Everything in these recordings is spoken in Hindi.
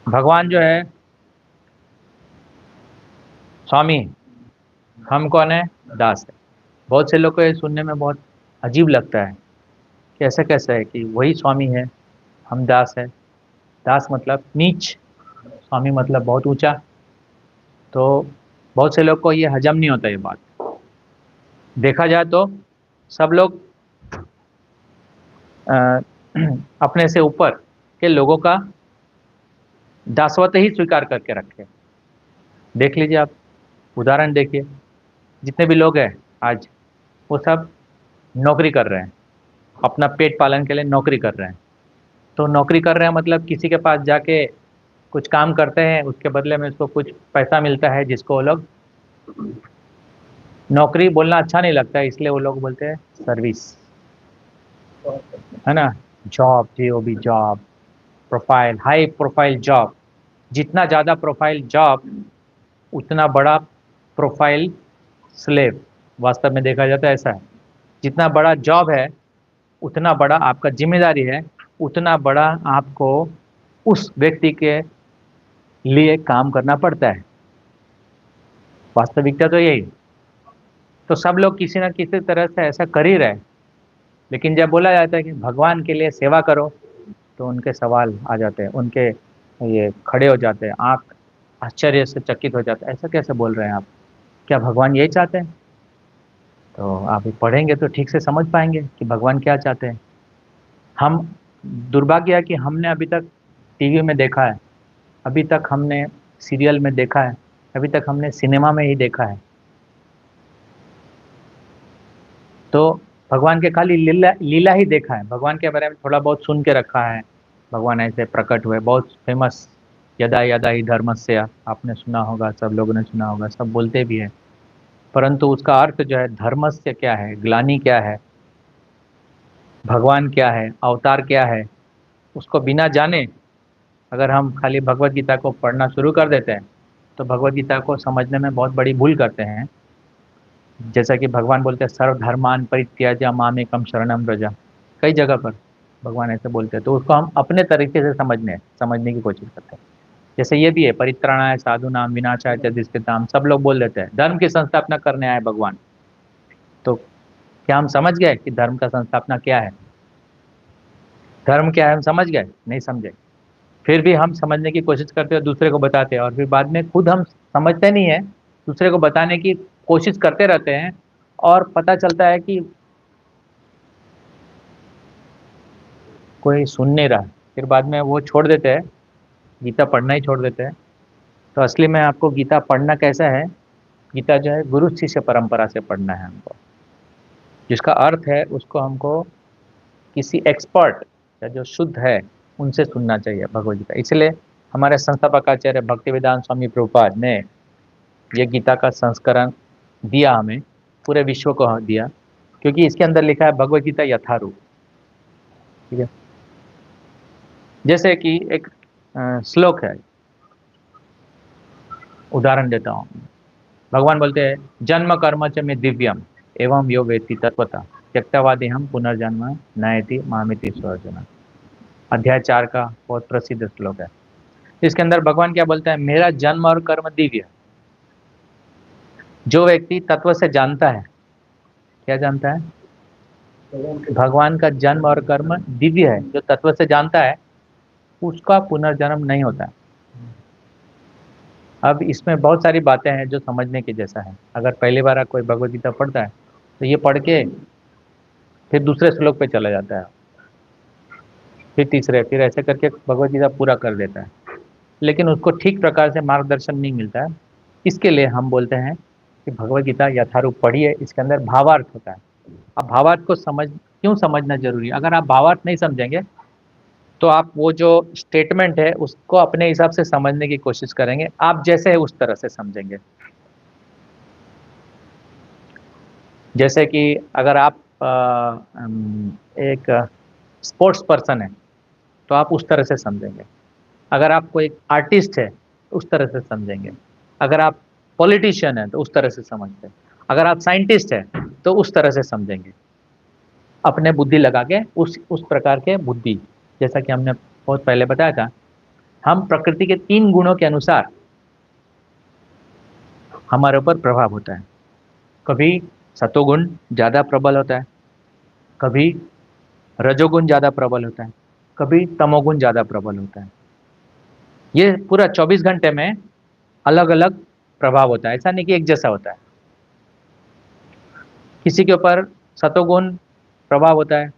भगवान जो है स्वामी, हम कौन है? दास है। बहुत से लोग को ये सुनने में बहुत अजीब लगता है कि ऐसा कैसा है कि वही स्वामी है, हम दास है। दास मतलब नीच, स्वामी मतलब बहुत ऊंचा। तो बहुत से लोग को ये हजम नहीं होता ये बात। देखा जाए तो सब लोग अ, अपने से ऊपर के लोगों का दासवत ही स्वीकार करके रखे। देख लीजिए आप, उदाहरण देखिए, जितने भी लोग हैं आज, वो सब नौकरी कर रहे हैं, अपना पेट पालन के लिए नौकरी कर रहे हैं। तो नौकरी कर रहे हैं मतलब किसी के पास जाके कुछ काम करते हैं, उसके बदले में उसको कुछ पैसा मिलता है, जिसको वो लोग नौकरी बोलना अच्छा नहीं लगता है, इसलिए वो लोग बोलते हैं सर्विस, है ना। Job, JOB, job, profile, high profile job. जितना ज़्यादा प्रोफाइल जॉब, उतना बड़ा प्रोफाइल स्लेव। वास्तव में देखा जाता है ऐसा है, जितना बड़ा जॉब है, उतना बड़ा आपका जिम्मेदारी है, उतना बड़ा आपको उस व्यक्ति के लिए काम करना पड़ता है। वास्तविकता तो यही। तो सब लोग किसी ना किसी तरह से ऐसा कर ही रहे हैं। लेकिन जब बोला जाता है कि भगवान के लिए सेवा करो, तो उनके सवाल आ जाते हैं, उनके ये खड़े हो जाते हैं, आंख आश्चर्य से चकित हो जाता है, ऐसा कैसे बोल रहे हैं आप? क्या भगवान यही चाहते हैं? तो आप पढ़ेंगे तो ठीक से समझ पाएंगे कि भगवान क्या चाहते हैं। हम, दुर्भाग्य है कि हमने अभी तक टीवी में देखा है, अभी तक हमने सीरियल में देखा है, अभी तक हमने सिनेमा में ही देखा है। तो भगवान के खाली लीला लीला ही देखा है, भगवान के बारे में थोड़ा बहुत सुन के रखा है। भगवान ऐसे प्रकट हुए, बहुत फेमस, यदा यदा ही धर्मस्य, आपने सुना होगा, सब लोगों ने सुना होगा, सब बोलते भी हैं। परंतु उसका अर्थ जो है, धर्मस्य क्या है, ग्लानि क्या है, भगवान क्या है, अवतार क्या है, उसको बिना जाने अगर हम खाली भगवत गीता को पढ़ना शुरू कर देते हैं, तो भगवत गीता को समझने में बहुत बड़ी भूल करते हैं। जैसा कि भगवान बोलते हैं, सर्वधर्मान परित्याज्य मामेकम शरणम व्रज। कई जगह पर भगवान ऐसे बोलते हैं, तो उसको हम अपने तरीके से समझने की कोशिश करते हैं। जैसे ये भी है, परित्राणाय साधुनाम विनाशाय च दुष्कृताम, सब लोग बोल देते हैं धर्म की संस्थापना करने आए भगवान। तो क्या हम समझ गए कि धर्म का संस्थापना क्या है? धर्म क्या है हम समझ गए? नहीं समझे। फिर भी हम समझने की कोशिश करते हैं, दूसरे को बताते हैं, और फिर बाद में खुद हम समझते नहीं है, दूसरे को बताने की कोशिश करते रहते हैं, और पता चलता है कि कोई सुन नहीं रहा। फिर बाद में वो छोड़ देते हैं, गीता पढ़ना ही छोड़ देते हैं। तो असली में आपको गीता पढ़ना कैसा है? गीता जो है गुरु शिष्य परंपरा से पढ़ना है हमको। जिसका अर्थ है उसको हमको किसी एक्सपर्ट या जो शुद्ध है, उनसे सुनना चाहिए भगवद गीता। इसलिए हमारे संस्थापक आचार्य भक्तिवेदांत स्वामी प्रभुपाद ने ये गीता का संस्करण दिया हमें, पूरे विश्व को दिया, क्योंकि इसके अंदर लिखा है भगवद गीता यथारूप। ठीक है। जैसे कि एक श्लोक है, उदाहरण देता हूँ। भगवान बोलते हैं, जन्म कर्म च में दिव्यम एवं यो वेत्ति तत्वता त्यक्तवादी हम पुनर्जन्म नयति मामिति स्वर्जन। अध्याय 4 का बहुत प्रसिद्ध श्लोक है। इसके अंदर भगवान क्या बोलता है? मेरा जन्म और कर्म दिव्य। जो व्यक्ति तत्व से जानता है, क्या जानता है? भगवान का जन्म और कर्म दिव्य है, जो तत्व से जानता है, उसका पुनर्जन्म नहीं होता। अब इसमें बहुत सारी बातें हैं जो समझने की जैसा है। अगर पहली बार कोई भगवद गीता पढ़ता है, तो ये पढ़ के फिर दूसरे श्लोक पे चला जाता है, फिर तीसरे, फिर ऐसे करके भगवद गीता पूरा कर देता है, लेकिन उसको ठीक प्रकार से मार्गदर्शन नहीं मिलता है। इसके लिए हम बोलते हैं कि भगवद गीता यथारूप पढ़िए, इसके अंदर भावार्थ होता है। अब भावार्थ को क्यों समझना जरूरी है? अगर आप भावार्थ नहीं समझेंगे, तो आप वो जो स्टेटमेंट है उसको अपने हिसाब से समझने की कोशिश करेंगे, आप जैसे है उस तरह से समझेंगे। जैसे कि अगर आप एक स्पोर्ट्स पर्सन है, तो आप उस तरह से समझेंगे। अगर आप कोई आर्टिस्ट है, तो उस तरह से समझेंगे। अगर आप पॉलिटिशियन है, तो उस तरह से समझते हैं। अगर आप साइंटिस्ट है, तो उस तरह से समझेंगे, अपने बुद्धि लगा के, उस प्रकार के बुद्धि। जैसा कि हमने बहुत पहले बताया था, हम प्रकृति के 3 गुणों के अनुसार हमारे ऊपर प्रभाव होता है। कभी सतोगुण ज़्यादा प्रबल होता है, कभी रजोगुण ज़्यादा प्रबल होता है, कभी तमोगुण ज़्यादा प्रबल होता है। ये पूरा 24 घंटे में अलग अलग प्रभाव होता है, ऐसा नहीं कि एक जैसा होता है। किसी के ऊपर सतोगुण प्रभाव होता है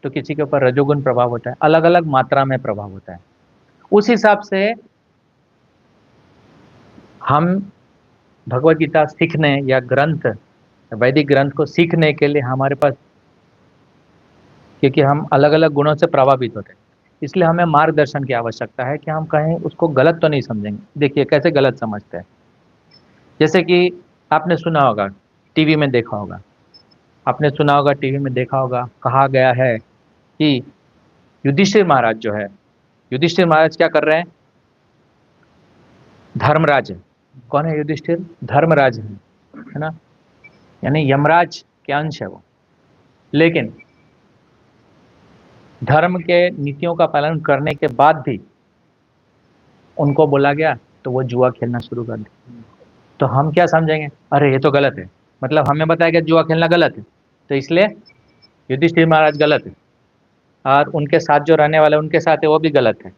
तो किसी के ऊपर रजोगुण प्रभाव होता है, अलग अलग मात्रा में प्रभाव होता है। उस हिसाब से हम भगवत गीता सीखने या ग्रंथ, वैदिक ग्रंथ को सीखने के लिए हमारे पास, क्योंकि हम अलग अलग गुणों से प्रभावित होते हैं, इसलिए हमें मार्गदर्शन की आवश्यकता है कि हम कहीं उसको गलत तो नहीं समझेंगे। देखिए कैसे गलत समझते हैं। जैसे कि आपने सुना होगा, टीवी में देखा होगा, आपने सुना होगा टीवी में देखा होगा, कहा गया है कि युधिष्ठिर महाराज जो है, युधिष्ठिर महाराज क्या कर रहे हैं? धर्मराज है। कौन है युधिष्ठिर? धर्मराज है ना, यानी यमराज के अंश है वो। लेकिन धर्म के नीतियों का पालन करने के बाद भी उनको बोला गया तो वो जुआ खेलना शुरू कर दिया। तो हम क्या समझेंगे? अरे ये तो गलत है, मतलब हमें बताया गया जुआ खेलना गलत है, तो इसलिए युधिष्ठिर महाराज गलत है, और उनके साथ जो रहने वाले उनके साथ है वो भी गलत है,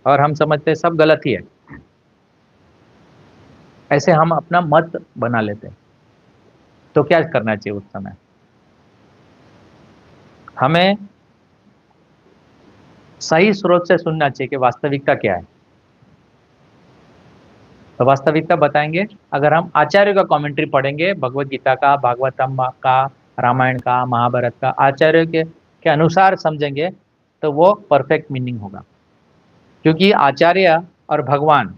और हम समझते हैं सब गलत ही है। ऐसे हम अपना मत बना लेते हैं। तो क्या करना चाहिए उस समय? हमें सही स्रोत से सुनना चाहिए कि वास्तविकता क्या है। तो वास्तविकता बताएंगे अगर हम आचार्य का कमेंट्री पढ़ेंगे, भगवत गीता का, भागवतम का, रामायण का, महाभारत का, आचार्य के अनुसार समझेंगे तो वो परफेक्ट मीनिंग होगा। क्योंकि आचार्य और भगवान,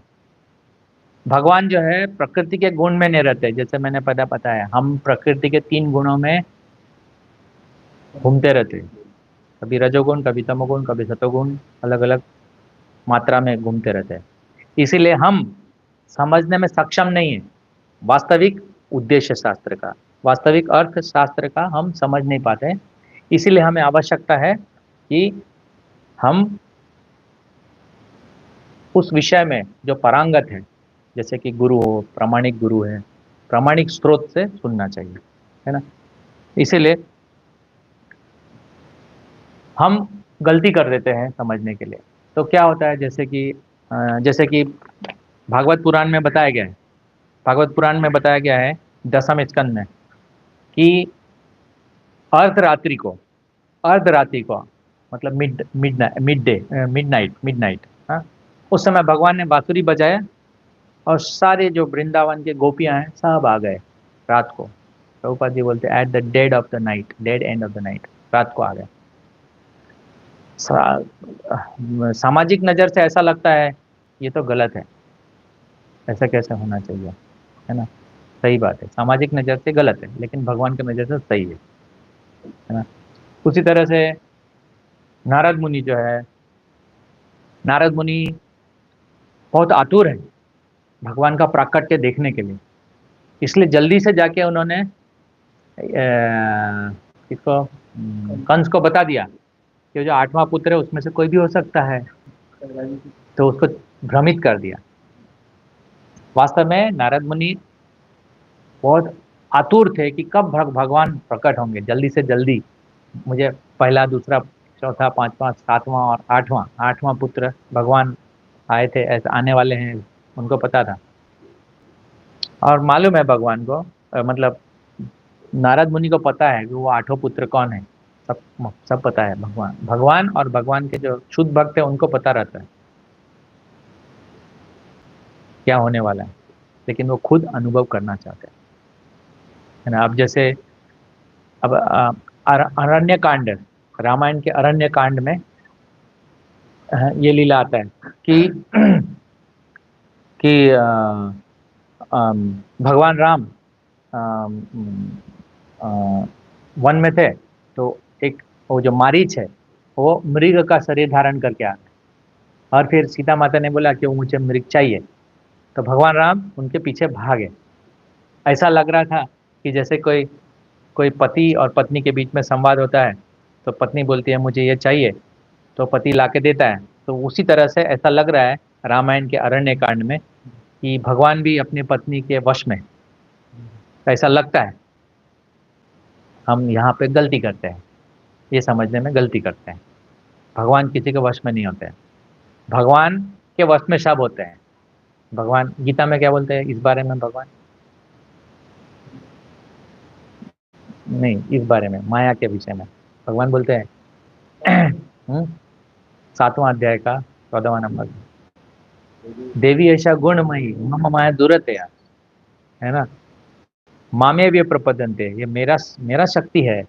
भगवान जो है प्रकृति के गुण में नहीं रहते। जैसे मैंने पहले बताया, हम प्रकृति के 3 गुणों में घूमते रहते हैं, कभी रजोगुण, कभी तमोगुण, कभी सतोगुण, अलग अलग मात्रा में घूमते रहते हैं। इसीलिए हम समझने में सक्षम नहीं है वास्तविक उद्देश्य शास्त्र का, वास्तविक अर्थ शास्त्र का हम समझ नहीं पाते। इसीलिए हमें आवश्यकता है कि हम उस विषय में जो पारंगत है, जैसे कि गुरु हो, प्रामाणिक गुरु है, प्रामाणिक स्रोत से सुनना चाहिए, है ना। इसीलिए हम गलती कर देते हैं समझने के लिए। तो क्या होता है, जैसे कि भागवत पुराण में बताया गया है, भागवत पुराण में बताया गया है 10वें स्कंद में कि अर्धरात्रि को, अर्धरात्रि को मतलब मिड नाइट, हाँ, उस समय भगवान ने बांसुरी बजाया और सारे जो वृंदावन के गोपियां हैं सब आ गए रात को। प्रभुपाद जी बोलते हैं at the dead of the night, dead end of the night, रात को आ गए। सामाजिक नज़र से ऐसा लगता है ये तो गलत है, ऐसा कैसे होना चाहिए, है ना। सही बात है, सामाजिक नज़र से गलत है, लेकिन भगवान की नज़र से सही है ना। उसी तरह से नारद मुनि जो है, नारद मुनि बहुत आतुर है भगवान का प्राकट्य देखने के लिए, इसलिए जल्दी से जाके उन्होंने इसको कंस को बता दिया कि जो 8वां पुत्र है उसमें से कोई भी हो सकता है, तो उसको भ्रमित कर दिया। वास्तव में नारद मुनि बहुत आतुर थे कि कब भगवान प्रकट होंगे, जल्दी से जल्दी मुझे पहला, दूसरा, चौथा, 5वां, 7वां और 8वां पुत्र भगवान आए थे, ऐसे आने वाले हैं, उनको पता था। और मालूम है भगवान को, मतलब नारद मुनि को पता है कि वो 8वां पुत्र कौन है, सब पता है। भगवान और भगवान के जो शुद्ध भक्त है उनको पता रहता है क्या होने वाला है, लेकिन वो खुद अनुभव करना चाहते हैं, है ना। अब जैसे अब अरण्य कांड, रामायण के अरण्य कांड में ये लीला आता है कि भगवान राम अम, अ, वन में थे, तो एक वो जो मारीच है वो मृग का शरीर धारण करके आ गए, और फिर सीता माता ने बोला कि वो मुझे मृग चाहिए, तो भगवान राम उनके पीछे भागे। ऐसा लग रहा था कि जैसे कोई कोई पति और पत्नी के बीच में संवाद होता है, तो पत्नी बोलती है मुझे ये चाहिए, तो पति ला के देता है, तो उसी तरह से ऐसा लग रहा है रामायण के अरण्य कांड में कि भगवान भी अपनी पत्नी के वश में, ऐसा लगता है। हम यहाँ पे गलती करते हैं, ये समझने में गलती करते हैं। भगवान किसी के वश में नहीं होते हैं, भगवान के वश में सब होते हैं। भगवान गीता में क्या बोलते हैं इस बारे में? भगवान नहीं, इस बारे में माया के विषय में भगवान बोलते हैं 7वां अध्याय का 14वां नंबर, देवी ऐसा गुणमयी मम माया दुरतया, है ना, मामे वे प्रपदन्ते, ये मेरा मेरा शक्ति है।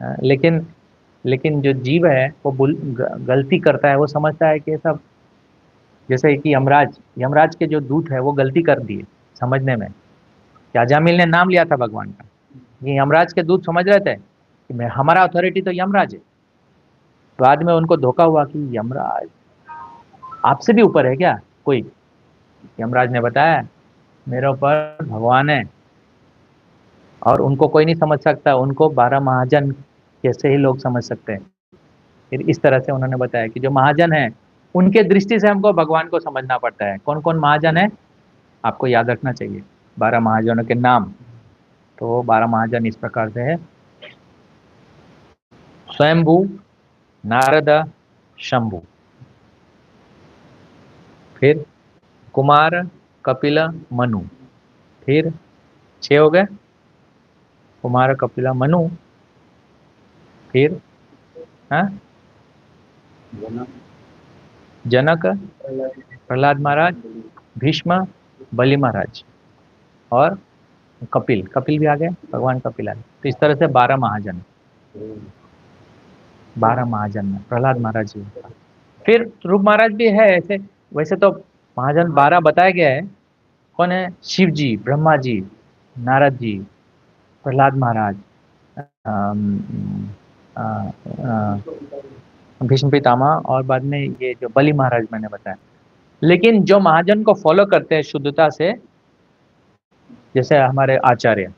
लेकिन लेकिन जो जीव है वो गलती करता है, वो समझता है कि ये सब, जैसे कि यमराज, यमराज के जो दूत है वो गलती कर दिए समझने में, कि अजामिल ने नाम लिया था भगवान का, ये यमराज के दूत समझ रहे थे कि मैं, हमारा अथॉरिटी तो यमराज है। बाद में उनको धोखा हुआ कि यमराज आपसे भी ऊपर है क्या कोई? यमराज ने बताया मेरे ऊपर भगवान है और उनको कोई नहीं समझ सकता, उनको 12 महाजन कैसे ही लोग समझ सकते हैं। फिर इस तरह से उन्होंने बताया कि जो महाजन है उनके दृष्टि से हमको भगवान को समझना पड़ता है। कौन कौन महाजन है आपको याद रखना चाहिए, 12 महाजनों के नाम। तो 12 महाजन इस प्रकार से है, स्वयंभू, नारद, शंभु, फिर कुमार, कपिल, मनु, फिर 6 हो गए, कुमार, कपिल, मनु, फिर हाँ, जनक, प्रहलाद महाराज, भीष्म, बलि महाराज और कपिल, कपिल भी आ गए, भगवान कपिल आ गए। तो इस तरह से 12 महाजन, 12 महाजन में प्रहलाद महाराज जी, फिर ध्रुव महाराज भी है ऐसे। वैसे तो महाजन 12 बताया गया है। कौन है? शिव जी, ब्रह्मा जी, नारद जी, प्रहलाद महाराज, अम, अ, भीष्म पितामह, और बाद में ये जो बलि महाराज मैंने बताया। लेकिन जो महाजन को फॉलो करते हैं शुद्धता से, जैसे हमारे आचार्य,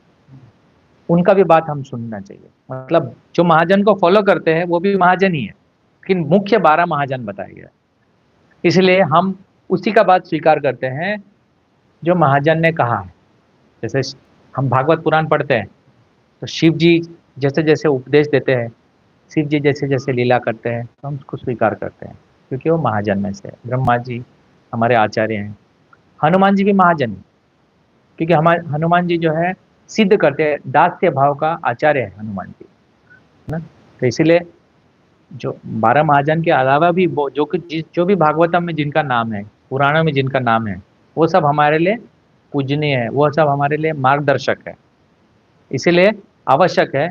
उनका भी बात हम सुनना चाहिए। मतलब जो महाजन को फॉलो करते हैं वो भी महाजन ही है, लेकिन मुख्य 12 महाजन बताया गया है। इसलिए हम उसी का बात स्वीकार करते हैं जो महाजन ने कहा है। जैसे हम भागवत पुराण पढ़ते हैं तो शिव जी जैसे जैसे उपदेश देते हैं, शिव जी जैसे जैसे लीला करते हैं, तो हम उसको स्वीकार करते हैं क्योंकि वो महाजन में से है। ब्रह्मा जी हमारे आचार्य हैं, हनुमान जी भी महाजन हैं, क्योंकि हमारे हनुमान जी जो है सिद्ध करते हैं, दास्य भाव का आचार्य है हनुमान जी, है ना। तो इसीलिए जो 12 महाजन के अलावा भी वो जो भी भागवतम में जिनका नाम है, पुराणों में जिनका नाम है, वो सब हमारे लिए पूजनीय है, वो सब हमारे लिए मार्गदर्शक है। इसीलिए आवश्यक है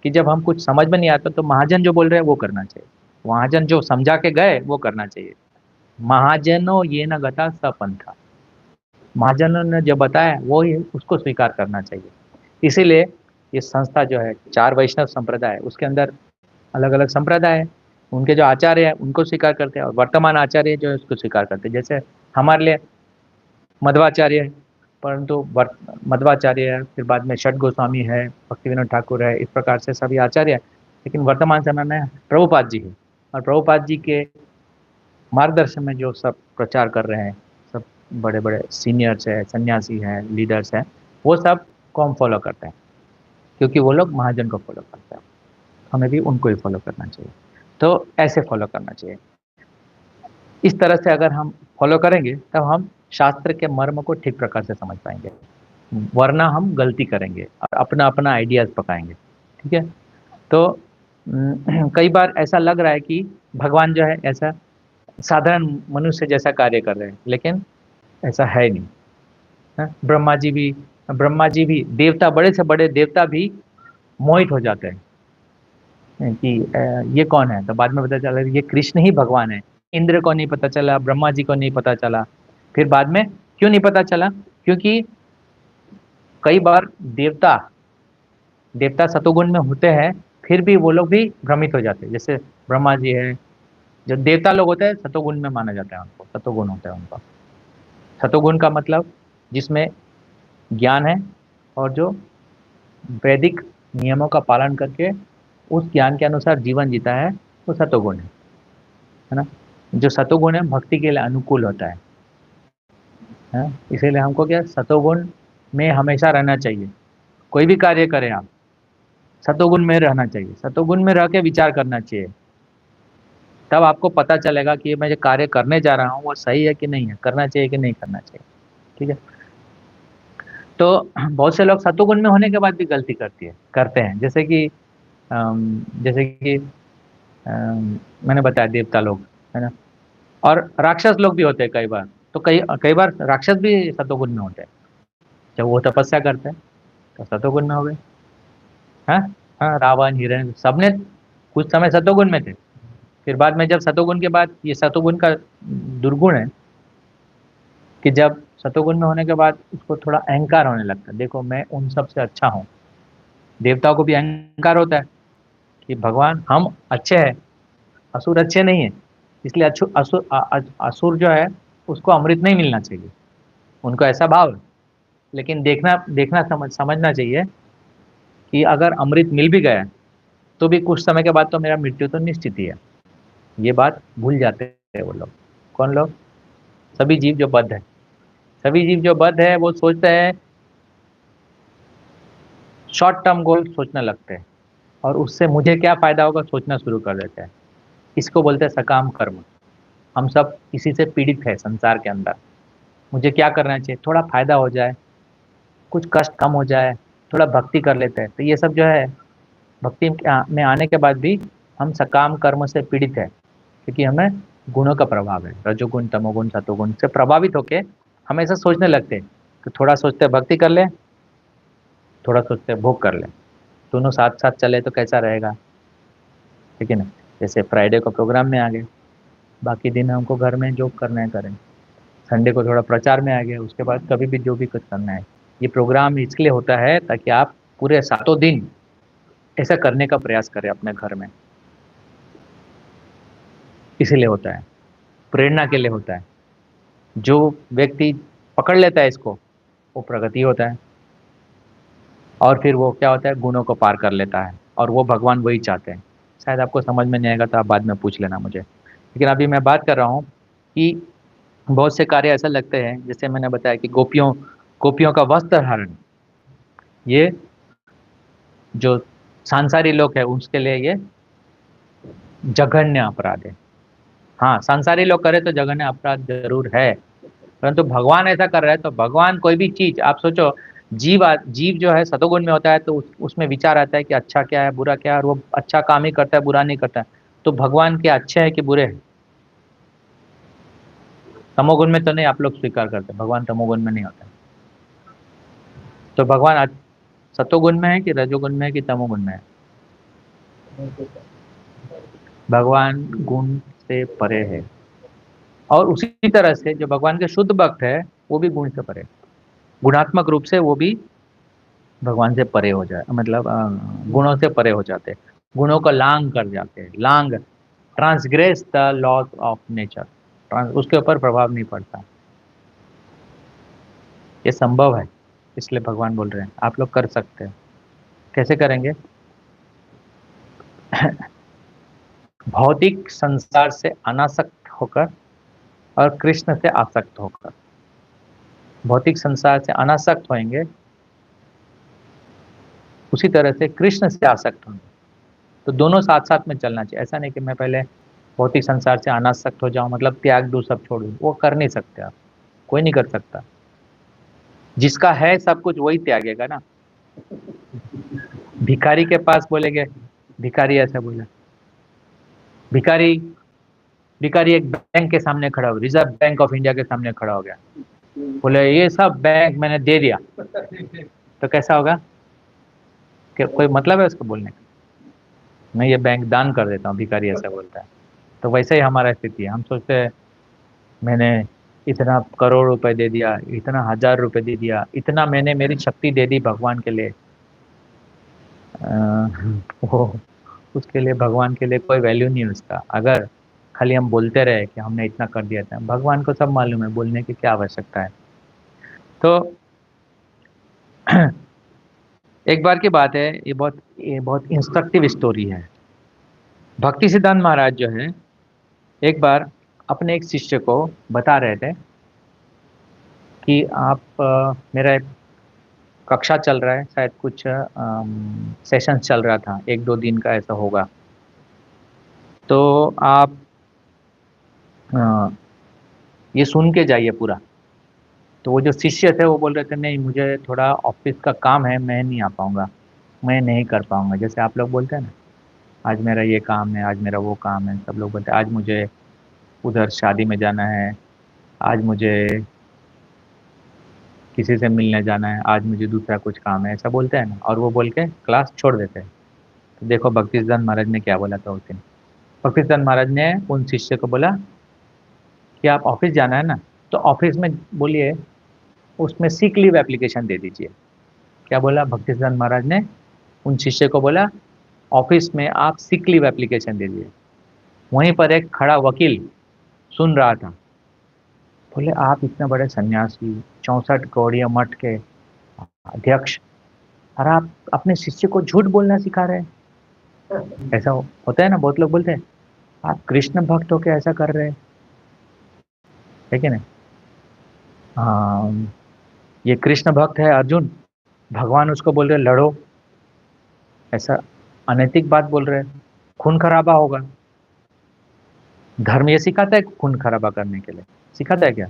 कि जब हम कुछ समझ में नहीं आता तो महाजन जो बोल रहे हैं वो करना चाहिए, महाजन जो समझा के गए वो करना चाहिए। महाजनो ये न गता सपंथा, महाजनों ने जो बताया वो ही उसको स्वीकार करना चाहिए। इसीलिए ये संस्था जो है 4 वैष्णव संप्रदाय है, उसके अंदर अलग अलग संप्रदाय है, उनके जो आचार्य है उनको स्वीकार करते हैं और वर्तमान आचार्य जो है उसको स्वीकार करते हैं। जैसे हमारे लिए मध्वाचार्य है, परंतु मध्वाचार्य है, फिर बाद में षट गोस्वामी है, भक्ति विनोद ठाकुर है, इस प्रकार से सभी आचार्य है। लेकिन वर्तमान समय में प्रभुपाद जी है, और प्रभुपाद जी के मार्गदर्शन में जो सब प्रचार कर रहे हैं, सब बड़े बड़े सीनियर्स है, सन्यासी हैं, लीडर्स हैं, वो सब को हम फॉलो करते हैं क्योंकि वो लोग महाजन को फॉलो करते हैं, हमें भी उनको ही फॉलो करना चाहिए। तो ऐसे फॉलो करना चाहिए। इस तरह से अगर हम फॉलो करेंगे तब हम शास्त्र के मर्म को ठीक प्रकार से समझ पाएंगे, वरना हम गलती करेंगे और अपना अपना आइडियाज पकाएंगे। ठीक है। तो कई बार ऐसा लग रहा है कि भगवान जो है ऐसा साधारण मनुष्य जैसा कार्य कर रहे हैं, लेकिन ऐसा है नहीं। हाँ? ब्रह्मा जी भी देवता, बड़े से बड़े देवता भी मोहित हो जाते हैं कि ये कौन है, तो बाद में पता चला ये कृष्ण ही भगवान है। इंद्र को नहीं पता चला, ब्रह्मा जी को नहीं पता चला। फिर बाद में क्यों नहीं पता चला? क्योंकि कई बार देवता देवता सतोगुण में होते हैं, फिर भी वो लोग भी भ्रमित हो जाते हैं। जैसे ब्रह्मा जी है, जो देवता लोग होते हैं सतोगुण में माना जाता है उनको, सतोगुण होता है उनका। सतोगुण का मतलब जिसमें ज्ञान है और जो वैदिक नियमों का पालन करके उस ज्ञान के अनुसार जीवन जीता है, वो सतोगुण है ना। जो सतोगुण है भक्ति के लिए अनुकूल होता है। इसीलिए हमको क्या सतोगुण में हमेशा रहना चाहिए। कोई भी कार्य करें आप, सतोगुण में रहना चाहिए, सतोगुण में रह के विचार करना चाहिए। तब आपको पता चलेगा कि मैं जो कार्य करने जा रहा हूँ वो सही है कि नहीं है, करना चाहिए कि नहीं करना चाहिए। ठीक है। तो बहुत से लोग सतोगुण में होने के बाद भी गलती करते हैं, जैसे कि मैंने बताया देवता लोग, है ना। और राक्षस लोग भी होते हैं कई बार। तो कई कई बार राक्षस भी सतोगुण में होते हैं। जब वो तपस्या करते हैं तो सतोगुण में हो गए। हाँ। हाँ, रावण हिरण्य सबने कुछ समय सतोगुण में थे। फिर बाद में जब सतोगुण के बाद, ये सतोगुण का दुर्गुण है कि जब सतोगुण में होने के बाद उसको थोड़ा अहंकार होने लगता है, देखो मैं उन सब से अच्छा हूँ। देवताओं को भी अहंकार होता है कि भगवान हम अच्छे हैं, असुर अच्छे नहीं है। इसलिए असुर जो है उसको अमृत नहीं मिलना चाहिए, उनको ऐसा भाव है। लेकिन देखना देखना समझना चाहिए कि अगर अमृत मिल भी गया तो भी कुछ समय के बाद तो मेरा मृत्यु तो निश्चित ही है। ये बात भूल जाते हैं वो लोग। कौन लोग? सभी जीव जो बद्ध है। सभी जीव जो बद्ध है वो सोचते हैं, शॉर्ट टर्म गोल सोचने लगते हैं, और उससे मुझे क्या फायदा होगा सोचना शुरू कर देते हैं। इसको बोलते हैं सकाम कर्म। हम सब इसी से पीड़ित है संसार के अंदर। मुझे क्या करना चाहिए, थोड़ा फायदा हो जाए, कुछ कष्ट कम हो जाए, थोड़ा भक्ति कर लेते हैं। तो ये सब जो है भक्ति में आने के बाद भी हम सकाम कर्म से पीड़ित है, क्योंकि हमें गुणों का प्रभाव है, रजोगुण तमोगुण सतोगुण से प्रभावित होके हम ऐसा सोचने लगते हैं कि थोड़ा सोचते हैं भक्ति कर ले, थोड़ा सोचते हैं भोग कर ले, दोनों साथ साथ चले तो कैसा रहेगा। ठीक है ना। जैसे फ्राइडे को प्रोग्राम में आ गए, बाकी दिन हमको घर में जो करना है करें। संडे को थोड़ा प्रचार में आ गए, उसके बाद कभी भी जो भी कुछ करना है। ये प्रोग्राम इसलिए होता है ताकि आप पूरे सातों दिन ऐसा करने का प्रयास करें अपने घर में। इसीलिए होता है, प्रेरणा के लिए होता है। जो व्यक्ति पकड़ लेता है इसको, वो प्रगति होता है, और फिर वो क्या होता है, गुणों को पार कर लेता है, और वो भगवान वही चाहते हैं। शायद आपको समझ में नहीं आएगा तो आप बाद में पूछ लेना मुझे। लेकिन अभी मैं बात कर रहा हूँ कि बहुत से कार्य ऐसे लगते हैं, जैसे मैंने बताया कि गोपियों गोपियों का वस्त्र हरण, ये जो सांसारी लोग है उसके लिए ये जघन्य अपराध है। हाँ, सांसारी लोग करे तो जघन्य अपराध जरूर है, परंतु भगवान ऐसा कर रहे हैं तो भगवान कोई भी चीज आप सोचो। जीव जो है सतोगुण में होता है तो उसमें विचार आता है कि अच्छा क्या है बुरा क्या है, और वो अच्छा काम ही करता है, बुरा नहीं करता है। तो भगवान क्या अच्छे हैं कि बुरे हैं? तमोगुण में तो नहीं, आप लोग स्वीकार करते हैं भगवान तमोगुण में नहीं होता है। तो भगवान सतोगुण में है कि रजोगुण में है कि तमोगुण में है? भगवान गुण से परे है। और उसी तरह से जो भगवान के शुद्ध भक्त है वो भी गुण से परे, गुणात्मक रूप से वो भी भगवान से परे हो जाए, मतलब गुणों से परे हो जाते हैं, गुणों को लांग कर जाते हैं। लांग, transgress the laws of nature, उसके ऊपर प्रभाव नहीं पड़ता। ये संभव है, इसलिए भगवान बोल रहे हैं आप लोग कर सकते हैं। कैसे करेंगे? भौतिक संसार से अनासक्त होकर और कृष्ण से आसक्त होकर। भौतिक संसार से अनासक्त होंगे, उसी तरह से कृष्ण से आसक्त होंगे। तो दोनों साथ साथ में चलना चाहिए। ऐसा नहीं कि मैं पहले भौतिक संसार से अनासक्त हो जाऊं, मतलब त्याग दूं, सब छोड़ दूं। वो कर नहीं सकते आप, कोई नहीं कर सकता। जिसका है सब कुछ वही त्यागेगा ना। भिखारी के पास बोलेंगे, भिखारी ऐसा बोला, भिखारी भिखारी एक बैंक के सामने खड़ा हो, रिजर्व बैंक ऑफ इंडिया के सामने खड़ा हो गया, बोले ये सब बैंक मैंने दे दिया, तो कैसा होगा? कोई मतलब है उसको बोलने का? मैं ये बैंक दान कर देता हूँ, भिखारी ऐसा बोलता है। तो वैसे ही हमारा स्थिति है। हम सोचते हैं मैंने इतना करोड़ रुपए दे दिया, इतना हजार रुपए दे दिया, इतना मैंने मेरी शक्ति दे दी भगवान के लिए। वो उसके लिए, भगवान के लिए कोई वैल्यू नहीं है उसका। अगर खाली हम बोलते रहे कि हमने इतना कर दिया था, भगवान को सब मालूम है, बोलने की क्या आवश्यकता है। तो एक बार की बात है, ये बहुत इंस्ट्रक्टिव स्टोरी है। भक्ति सिद्धांत महाराज जो है, एक बार अपने एक शिष्य को बता रहे थे कि आप मेरा एक कक्षा चल रहा है, शायद कुछ सेशन चल रहा था, 1-2 दिन का ऐसा होगा। तो आप अ, ये सुन के जाइए पूरा। तो वो जो शिष्य थे वो बोल रहे थे, नहीं मुझे थोड़ा ऑफिस का काम है, मैं नहीं आ पाऊँगा, मैं नहीं कर पाऊँगा। जैसे आप लोग बोलते हैं ना, आज मेरा ये काम है, आज मेरा वो काम है, सब लोग बोलते हैं आज मुझे उधर शादी में जाना है, आज मुझे किसी से मिलने जाना है, आज मुझे दूसरा कुछ काम है, ऐसा बोलते हैं ना, और वो बोल के क्लास छोड़ देते हैं। तो देखो भक्तिसिद्धांत महाराज ने क्या बोला था उस दिन। भक्तिसिद्धांत महाराज ने उन शिष्य को बोला कि आप ऑफिस जाना है ना, तो ऑफिस में बोलिए उसमें सिक लीव एप्लीकेशन दे दीजिए। क्या बोला भक्तिसिद्धांत महाराज ने? उन शिष्य को बोला ऑफिस में आप सिक लीव एप्लीकेशन दे दीजिए। वहीं पर एक खड़ा वकील सुन रहा था। बोले आप इतने बड़े सन्यासी, 64 गौड़ीय मठ के अध्यक्ष, और आप अपने शिष्य को झूठ बोलना सिखा रहे हैं। ऐसा होता है ना, बहुत लोग बोलते हैं आप कृष्ण भक्त होके ऐसा कर रहे हैं, है कि नहीं? हाँ, ये कृष्ण भक्त है अर्जुन, भगवान उसको बोल रहे लड़ो, ऐसा अनैतिक बात बोल रहे हैं, खून खराबा होगा। धर्म ये सिखाता है खून खराबा करने के लिए? सिखाता है क्या?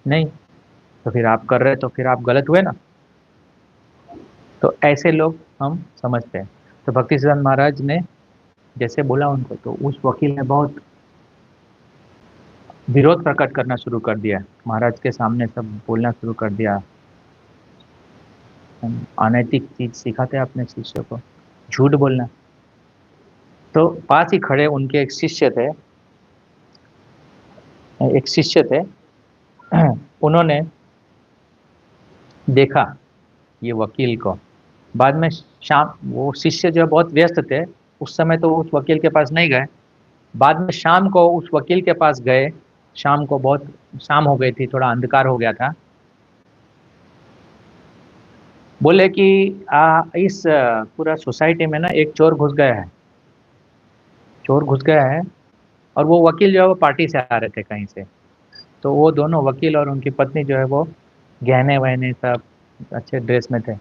नहीं। तो फिर आप कर रहे हैं तो फिर आप गलत हुए ना। तो ऐसे लोग हम समझते हैं। तो भक्ति सिद्धांत महाराज ने जैसे बोला उनको, तो उस वकील ने बहुत विरोध प्रकट करना शुरू कर दिया, महाराज के सामने सब बोलना शुरू कर दिया, हम अनैतिक चीज सिखाते हैं अपने शिष्य को, झूठ बोलना। तो पास ही खड़े उनके एक शिष्य थे, एक शिष्य थे उन्होंने देखा ये वकील को। बाद में शाम, वो शिष्य जो है बहुत व्यस्त थे उस समय, तो उस वकील के पास नहीं गए। बाद में शाम को उस वकील के पास गए। शाम को बहुत शाम हो गई थी, थोड़ा अंधकार हो गया था। बोले कि इस पूरा सोसाइटी में ना एक चोर घुस गया है, चोर घुस गया है। और वो वकील जो है वो पार्टी से आ रहे थे कहीं से। तो वो दोनों वकील और उनकी पत्नी जो है वो गहने वहने सब अच्छे ड्रेस में थे।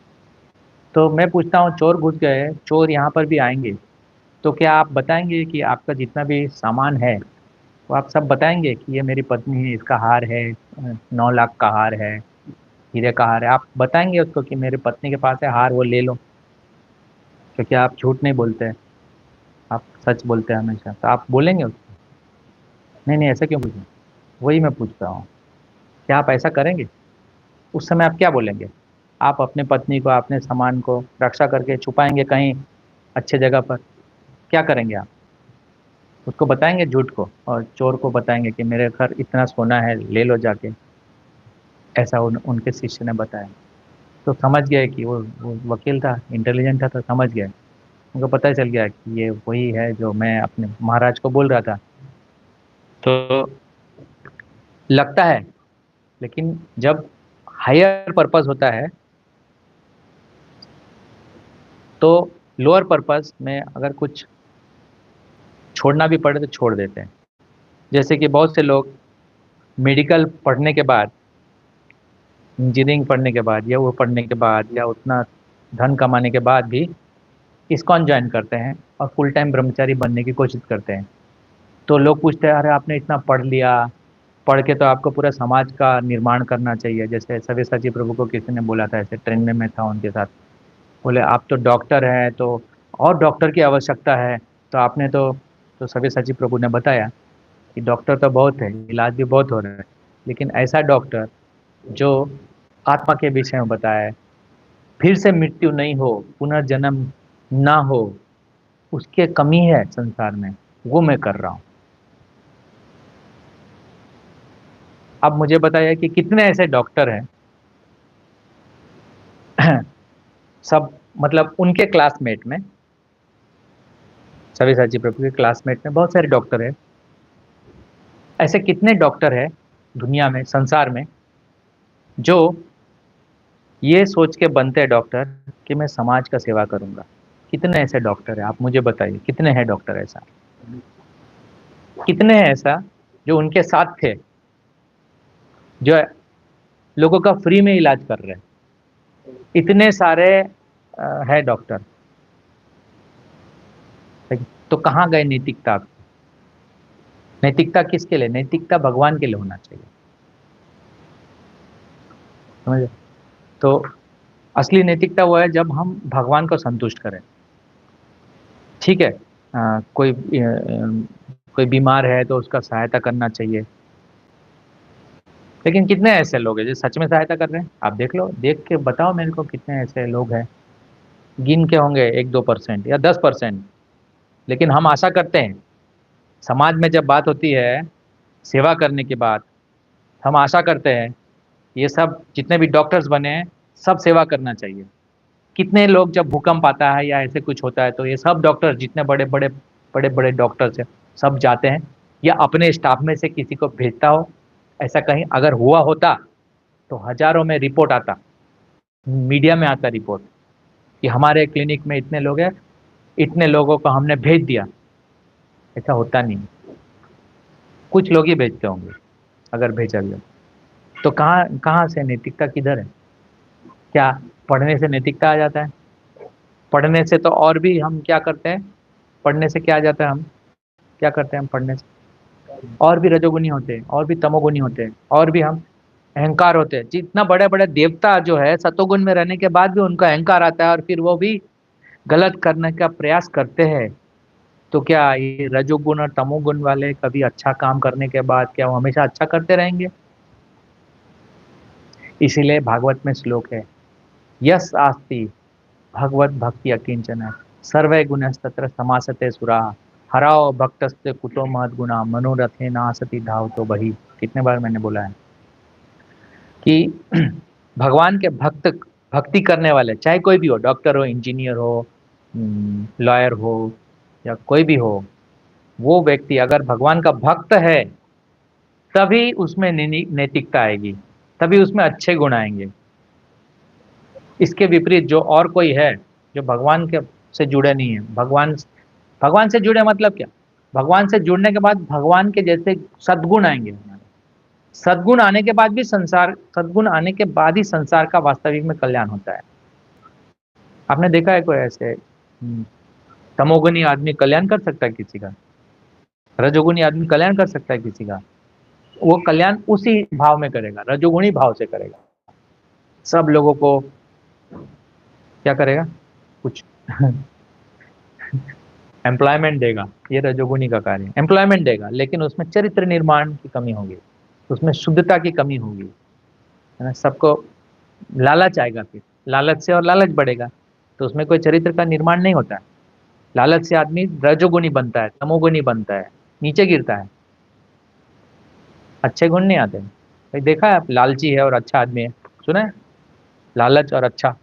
तो मैं पूछता हूँ चोर घुस गए, चोर यहाँ पर भी आएंगे, तो क्या आप बताएंगे कि आपका जितना भी सामान है वो आप सब बताएंगे कि ये मेरी पत्नी है, इसका हार है, 9 लाख का हार है, हीरे का हार है, आप बताएंगे उसको कि मेरी पत्नी के पास है हार, वो ले लो? क्योंकि आप झूठ नहीं बोलते हैं, आप सच बोलते हैं हमेशा, तो आप बोलेंगे उसको? नहीं नहीं, ऐसा क्यों पूछें? वही मैं पूछ रहा हूँ, क्या आप ऐसा करेंगे? उस समय आप क्या बोलेंगे? आप अपने पत्नी को, अपने सामान को रक्षा करके छुपाएंगे कहीं अच्छे जगह पर? क्या करेंगे आप? उसको बताएंगे झूठ को, और चोर को बताएंगे कि मेरे घर इतना सोना है, ले लो जाके? ऐसा उनके शिष्य ने बताया। तो समझ गए कि वो वकील था, इंटेलिजेंट था, तो समझ गए। उनको पता चल गया कि ये वही है जो मैं अपने महाराज को बोल रहा था। तो लगता है, लेकिन जब हायर पर्पस होता है तो लोअर पर्पस में अगर कुछ छोड़ना भी पड़े तो छोड़ देते हैं। जैसे कि बहुत से लोग मेडिकल पढ़ने के बाद, इंजीनियरिंग पढ़ने के बाद, या वो पढ़ने के बाद, या उतना धन कमाने के बाद भी इस्कॉन ज्वाइन करते हैं और फुल टाइम ब्रह्मचारी बनने की कोशिश करते हैं। तो लोग पूछते हैं अरे आपने इतना पढ़ लिया, पढ़ के तो आपको पूरा समाज का निर्माण करना चाहिए। जैसे सव्यसाची प्रभु को किसी ने बोला था, ऐसे ट्रेन में मैं था उनके साथ, बोले आप तो डॉक्टर हैं, तो और डॉक्टर की आवश्यकता है। तो आपने तो सव्यसाची प्रभु ने बताया कि डॉक्टर तो बहुत है, इलाज भी बहुत हो रहा है, लेकिन ऐसा डॉक्टर जो आत्मा के विषय में बताए, फिर से मृत्यु नहीं हो, पुनर्जन्म ना हो, उसके कमी है संसार में, वो मैं कर रहा हूँ। अब मुझे बताइए कि कितने ऐसे डॉक्टर हैं सब, मतलब उनके क्लासमेट में, सव्यसाची प्रभु के क्लासमेट में बहुत सारे डॉक्टर हैं। ऐसे कितने डॉक्टर हैं दुनिया में, संसार में, जो ये सोच के बनते हैं डॉक्टर कि मैं समाज का सेवा करूंगा? कितने ऐसे डॉक्टर हैं? आप मुझे बताइए, कितने हैं डॉक्टर ऐसा? कितने हैं ऐसा जो उनके साथ थे, जो लोगों का फ्री में इलाज कर रहे हैं, इतने सारे है डॉक्टर, तो कहाँ गए नैतिकता? नैतिकता किसके लिए? नैतिकता भगवान के लिए होना चाहिए, समझे? तो असली नैतिकता वो है जब हम भगवान को संतुष्ट करें। ठीक है, कोई बीमार है तो उसका सहायता करना चाहिए, लेकिन कितने ऐसे लोग हैं जो सच में सहायता कर रहे हैं? आप देख लो, देख के बताओ मेरे को, कितने ऐसे लोग हैं? गिन के होंगे 1-2% या 10%। लेकिन हम आशा करते हैं, समाज में जब बात होती है सेवा करने की बात, हम आशा करते हैं ये सब जितने भी डॉक्टर्स बने हैं सब सेवा करना चाहिए। कितने लोग जब भूकंप आता है या ऐसे कुछ होता है तो ये सब डॉक्टर, जितने बड़े बड़े डॉक्टर्स हैं, सब जाते हैं या अपने स्टाफ में से किसी को भेजता हो। ऐसा कहीं अगर हुआ होता तो हजारों में रिपोर्ट आता, मीडिया में आता रिपोर्ट कि हमारे क्लिनिक में इतने लोग हैं, इतने लोगों को हमने भेज दिया। ऐसा होता नहीं, कुछ लोग ही भेजते होंगे अगर भेजा गया। तो कहाँ कहाँ से नैतिकता किधर है? क्या पढ़ने से नैतिकता आ जाता है? पढ़ने से तो और भी हम क्या करते हैं, पढ़ने से क्या आ जाता है, हम क्या करते हैं? हम पढ़ने से और भी रजोगुनी होते हैं, और भी तमोगुनी होते हैं, और भी हम अहंकार होते हैं। जितना बड़े बड़े देवता जो है सतोगुण में रहने के बाद भी उनका अहंकार आता है और फिर वो भी गलत करने का प्रयास करते हैं। तो क्या ये रजोगुण और तमोगुण वाले कभी अच्छा काम करने के बाद क्या वो हमेशा अच्छा करते रहेंगे? इसीलिए भागवत में श्लोक है, यस आस्ति भगवत भक्ति अकिंचन सर्वे गुणस्तत्र समासते सुरा हराओ भक्तस्ते कुतो महद गुणा मनोरथे नासति धाव तो बही। कितने बार मैंने बोला है कि भगवान के भक्ति करने वाले, चाहे कोई भी हो, डॉक्टर हो, इंजीनियर हो, लॉयर हो, या कोई भी हो, वो व्यक्ति अगर भगवान का भक्त है तभी उसमें नैतिकता आएगी, तभी उसमें अच्छे गुण आएंगे। इसके विपरीत जो और कोई है जो भगवान के से जुड़े नहीं है, भगवान से जुड़े मतलब क्या? भगवान से जुड़ने के बाद भगवान के जैसे सद्गुण आएंगे हमारे। सद्गुण आने के बाद ही संसार का वास्तविक में कल्याण होता है। आपने देखा है कोई ऐसे तमोगुनी आदमी कल्याण कर सकता है किसी का? रजोगुनी आदमी कल्याण कर सकता है किसी का? वो कल्याण उसी भाव में करेगा, रजोगुणी भाव से करेगा। सब लोगों को क्या करेगा? कुछ एम्प्लॉयमेंट देगा, ये रजोगुणी का कार्य, एम्प्लॉयमेंट देगा, लेकिन उसमें चरित्र निर्माण की कमी होगी, उसमें शुद्धता की कमी होगी, है ना? सबको लालच आएगा, फिर लालच से और लालच बढ़ेगा, तो उसमें कोई चरित्र का निर्माण नहीं होता है। लालच से आदमी रजोगुणी बनता है, तमोगुणी बनता है, नीचे गिरता है, अच्छे गुण नहीं आते। भाई देखा है आप, लालची है और अच्छा आदमी है, सुना है? लालच और अच्छा।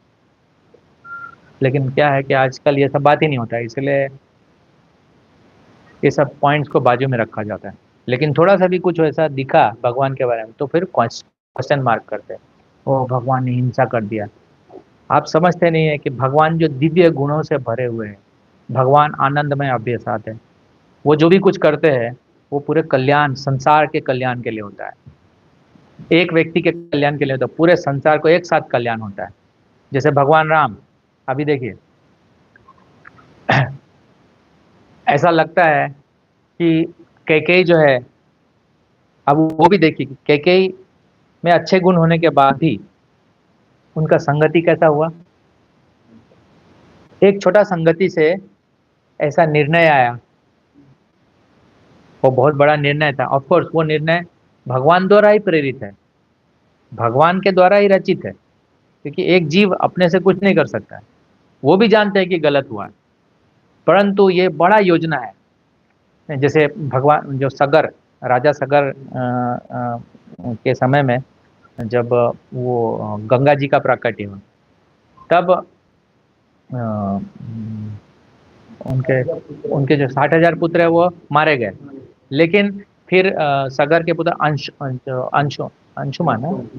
लेकिन क्या है कि आजकल ये सब बात ही नहीं होता है, इसलिए ये सब पॉइंट्स को बाजू में रखा जाता है। लेकिन थोड़ा सा भी कुछ ऐसा दिखा भगवान के बारे में तो फिर क्वेश्चन मार्क करते हैं, ओ भगवान ने हिंसा कर दिया। आप समझते नहीं है कि भगवान जो दिव्य गुणों से भरे हुए हैं, भगवान आनंदमय अभ्यसात है, वो जो भी कुछ करते हैं वो पूरे कल्याण, संसार के कल्याण के लिए होता है। एक व्यक्ति के कल्याण के लिए तो पूरे संसार को एक साथ कल्याण होता है। जैसे भगवान राम, अभी देखिए ऐसा लगता है कि कैकेयी जो है, अब वो भी देखिए कि कैकेयी में अच्छे गुण होने के बाद भी उनका संगति कैसा हुआ। एक छोटा संगति से ऐसा निर्णय आया, वो बहुत बड़ा निर्णय था। ऑफ कोर्स वो निर्णय भगवान द्वारा ही प्रेरित है, भगवान के द्वारा ही रचित है, क्योंकि एक जीव अपने से कुछ नहीं कर सकता है। वो भी जानते हैं कि गलत हुआ है, परंतु ये बड़ा योजना है। जैसे भगवान जो सगर, राजा सगर के समय में जब वो गंगा जी का प्राकट्य हुआ, तब उनके उनके जो 60,000 पुत्र है वो मारे गए। लेकिन फिर सगर के पुत्र अंशुमान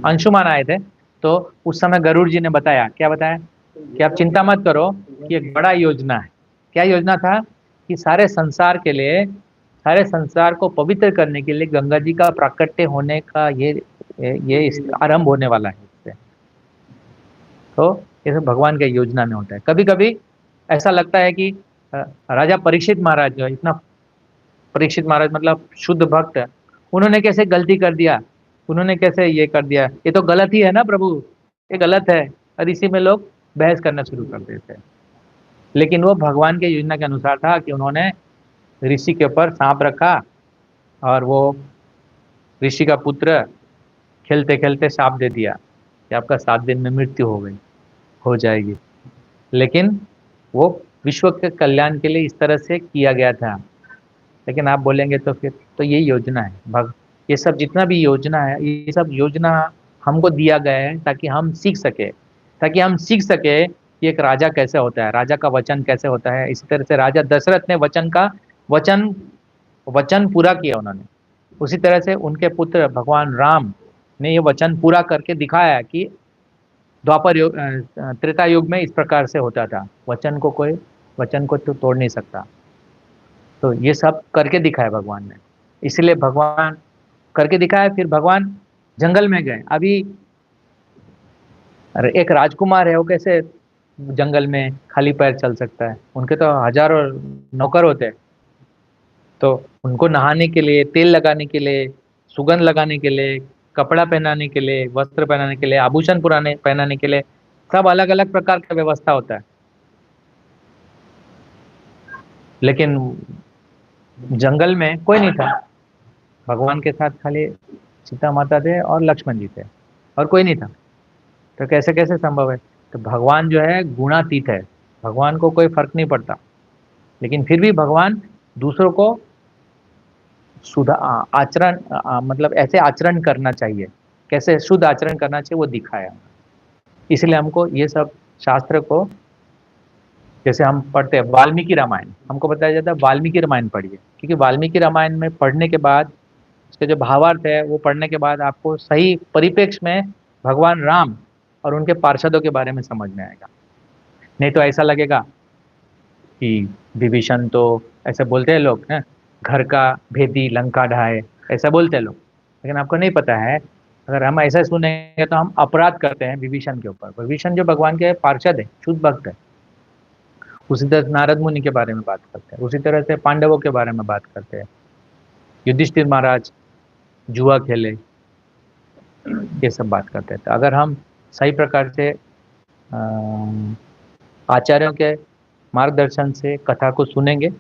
अंशुमान आए थे। तो उस समय गरुड़ जी ने बताया, क्या बताया? कि आप चिंता मत करो कि एक बड़ा योजना है। क्या योजना था? कि सारे संसार के लिए सारे संसार को पवित्र करने के लिए गंगा जी का प्राकट्य होने का आरंभ होने वाला है इससे। तो ये सब भगवान के योजना में होता है। कभी कभी ऐसा लगता है कि राजा परीक्षित महाराज जो है, इतना परीक्षित महाराज मतलब शुद्ध भक्त है, उन्होंने कैसे गलती कर दिया, उन्होंने कैसे ये कर दिया, ये तो गलत ही है ना प्रभु, ये गलत है। और इसी में लोग बहस करना शुरू कर देते हैं। लेकिन वो भगवान के योजना के अनुसार था कि उन्होंने ऋषि के ऊपर सांप रखा, और वो ऋषि का पुत्र खेलते खेलते सांप दे दिया कि आपका 7 दिन में मृत्यु हो जाएगी। लेकिन वो विश्व के कल्याण के लिए इस तरह से किया गया था। लेकिन आप बोलेंगे तो फिर तो यही योजना है ये सब जितना भी योजना है, ये सब योजना हमको दिया गया है ताकि हम सीख सके, कि एक राजा कैसे होता है, राजा का वचन कैसे होता है। इसी तरह से राजा दशरथ ने वचन वचन पूरा किया उन्होंने। उसी तरह से उनके पुत्र भगवान राम ने ये वचन पूरा करके दिखाया कि द्वापर युग त्रेता युग में इस प्रकार से होता था। वचन को तो तोड़ नहीं सकता। तो ये सब करके दिखाया भगवान ने, इसलिए भगवान करके दिखाया। फिर भगवान जंगल में गए। अभी एक राजकुमार है, वो कैसे जंगल में खाली पैर चल सकता है? उनके तो हजारों नौकर होते हैं। तो उनको नहाने के लिए, तेल लगाने के लिए, सुगंध लगाने के लिए, कपड़ा पहनाने के लिए, वस्त्र पहनाने के लिए, आभूषण पुराने पहनाने के लिए, सब अलग अलग प्रकार का व्यवस्था होता है। लेकिन जंगल में कोई नहीं था, भगवान के साथ खाली सीता माता थे और लक्ष्मण जी थे, और कोई नहीं था। तो कैसे कैसे संभव है? तो भगवान जो है गुणातीत है, भगवान को कोई फर्क नहीं पड़ता। लेकिन फिर भी भगवान दूसरों को आचरण मतलब ऐसे आचरण करना चाहिए, कैसे शुद्ध आचरण करना चाहिए वो दिखाया। इसलिए हमको ये सब शास्त्र को, जैसे हम पढ़ते हैं वाल्मीकि रामायण, हमको बताया जाता है वाल्मीकि रामायण पढ़िए, क्योंकि वाल्मीकि रामायण में पढ़ने के बाद उसके जो भावार्थ है वो पढ़ने के बाद आपको सही परिप्रेक्ष्य में भगवान राम और उनके पार्षदों के बारे में समझ में आएगा। नहीं तो ऐसा लगेगा कि विभीषण तो, ऐसे बोलते हैं लोग हैं, घर का भेदी लंका ढाए, ऐसा बोलते हैं लोग। लेकिन आपको नहीं पता है, अगर हम ऐसा सुनेंगे तो हम अपराध करते हैं विभीषण के ऊपर। विभीषण जो भगवान के पार्षद है, शुद्ध भक्त है। उसी तरह नारद मुनि के बारे में बात करते हैं, उसी तरह से पांडवों के बारे में बात करते हैं। युधिष्ठिर महाराज जुआ खेले, ये सब बात करते हैं। तो अगर हम सही प्रकार से आचार्यों के मार्गदर्शन से कथा को सुनेंगे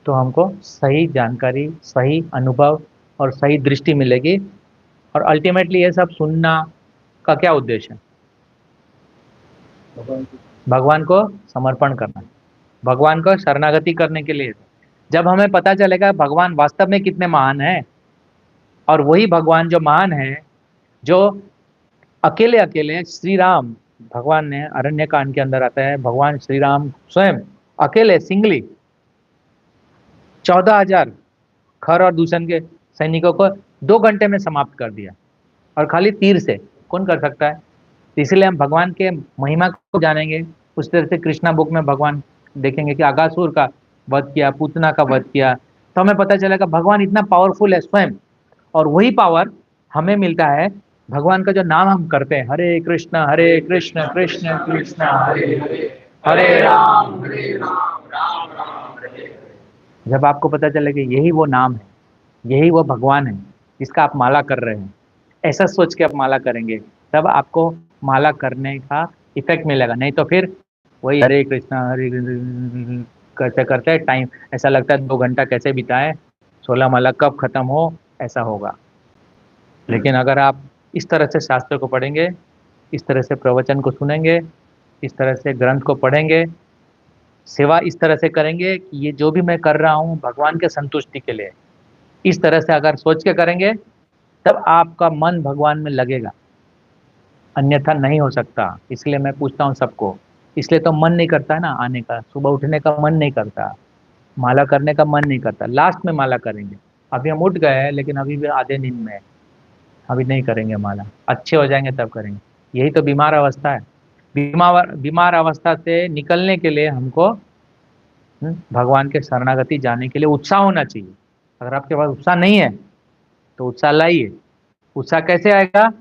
तो हमको सही जानकारी, सही अनुभव और सही दृष्टि मिलेगी। और अल्टीमेटली ये सब सुनना का क्या उद्देश्य है? भगवान को समर्पण करना, भगवान को शरणागति करने के लिए। जब हमें पता चलेगा भगवान वास्तव में कितने महान है, और वही भगवान जो महान है, जो अकेले अकेले श्री राम, भगवान ने अरण्य कांड के अंदर आता है, भगवान श्री राम स्वयं अकेले सिंगली 14,000 खर और दूषण के सैनिकों को 2 घंटे में समाप्त कर दिया, और खाली तीर से। कौन कर सकता है? इसलिए हम भगवान के महिमा को जानेंगे। उस तरह से कृष्णा बुक में भगवान देखेंगे कि अगासुर का वध किया, पूतना का वध किया, तो हमें पता चलेगा भगवान इतना पावरफुल है स्वयं। और वही पावर हमें मिलता है भगवान का जो नाम हम करते हैं, हरे कृष्ण कृष्ण कृष्ण हरे हरे, हरे राम राम राम हरे हरे। जब आपको पता चले कि यही वो नाम है, यही वो भगवान है जिसका आप माला कर रहे हैं, ऐसा सोच के आप माला करेंगे, तब आपको माला करने का इफेक्ट मिलेगा। नहीं तो फिर वही हरे कृष्ण करते करते टाइम ऐसा लगता है 2 घंटा कैसे बिताए, 16 माला कब खत्म हो, ऐसा होगा। लेकिन अगर आप इस तरह से शास्त्र को पढ़ेंगे, इस तरह से प्रवचन को सुनेंगे, इस तरह से ग्रंथ को पढ़ेंगे, सेवा इस तरह से करेंगे कि ये जो भी मैं कर रहा हूँ भगवान के संतुष्टि के लिए, इस तरह से अगर सोच के करेंगे, तब आपका मन भगवान में लगेगा, अन्यथा नहीं हो सकता। इसलिए मैं पूछता हूँ सबको, इसलिए तो मन नहीं करता है ना आने का, सुबह उठने का मन नहीं करता, माला करने का मन नहीं करता, लास्ट में माला करेंगे। अभी हम उठ गए हैं लेकिन अभी भी आधे नींद में है, अभी नहीं करेंगे माला, अच्छे हो जाएंगे तब करेंगे। यही तो बीमार अवस्था है। बीमार अवस्था से निकलने के लिए हमको भगवान के शरणागति जाने के लिए उत्साह होना चाहिए। अगर आपके पास उत्साह नहीं है तो उत्साह लाइए। उत्साह कैसे आएगा?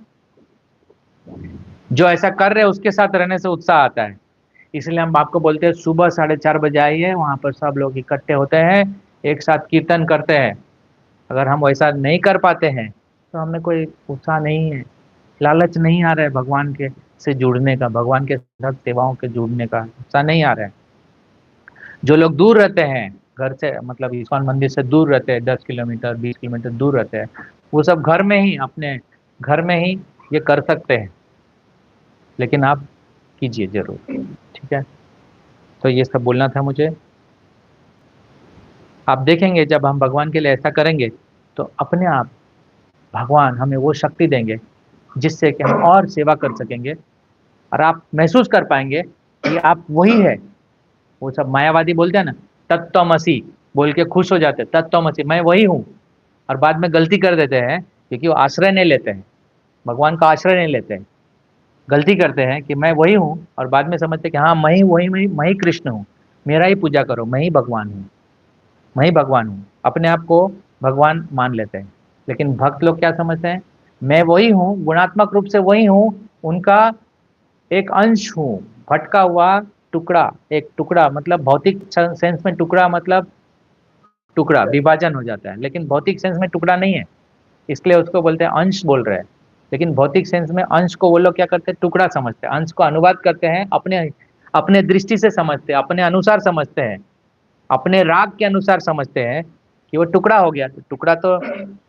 जो ऐसा कर रहे हैं उसके साथ रहने से उत्साह आता है। इसलिए हम आपको बोलते हैं सुबह 4:30 बजे आइए, वहां पर सब लोग इकट्ठे होते हैं, एक साथ कीर्तन करते हैं। अगर हम वैसा नहीं कर पाते हैं तो हमें कोई उत्साह नहीं है, लालच नहीं आ रहा है भगवान के से जुड़ने का, भगवान के साथ सेवाओं के जुड़ने का उत्साह नहीं आ रहा है। जो लोग दूर रहते हैं घर से, मतलब इस्कॉन मंदिर से दूर रहते हैं, 10 किलोमीटर 20 किलोमीटर दूर रहते हैं, वो सब घर में ही, अपने घर में ही ये कर सकते हैं। लेकिन आप कीजिए जरूर, ठीक है। तो ये सब बोलना था मुझे। आप देखेंगे जब हम भगवान के लिए ऐसा करेंगे तो अपने आप भगवान हमें वो शक्ति देंगे जिससे कि हम और सेवा कर सकेंगे। और आप महसूस कर पाएंगे कि आप वही है। वो सब मायावादी बोलते हैं ना, तत्त्वमसि बोल के खुश हो जाते हैं, तत्त्वमसि मैं वही हूँ। और बाद में गलती कर देते हैं क्योंकि वो आश्रय नहीं लेते हैं, भगवान का आश्रय नहीं लेते हैं। गलती करते हैं कि मैं वही हूँ, और बाद में समझते हैं कि हाँ मैं ही वही, मैं ही कृष्ण हूँ, मेरा ही पूजा करो, मैं ही भगवान हूँ, मैं ही भगवान हूँ। अपने आप को भगवान मान लेते हैं। लेकिन भक्त लोग क्या समझते हैं? मैं वही हूँ, गुणात्मक रूप से वही हूँ, उनका एक अंश हूँ, भटका हुआ टुकड़ा। एक टुकड़ा मतलब भौतिक सेंस में टुकड़ा मतलब टुकड़ा विभाजन हो जाता है, लेकिन भौतिक सेंस में टुकड़ा नहीं है, इसलिए उसको बोलते हैं अंश बोल रहे हैं। लेकिन भौतिक सेंस में अंश को वो लोग क्या करते हैं? टुकड़ा समझते हैं। अंश को अनुवाद करते हैं, अपने अपने दृष्टि से समझते हैं, अपने अनुसार समझते हैं, अपने राग के अनुसार समझते हैं कि वो टुकड़ा हो गया। तो टुकड़ा तो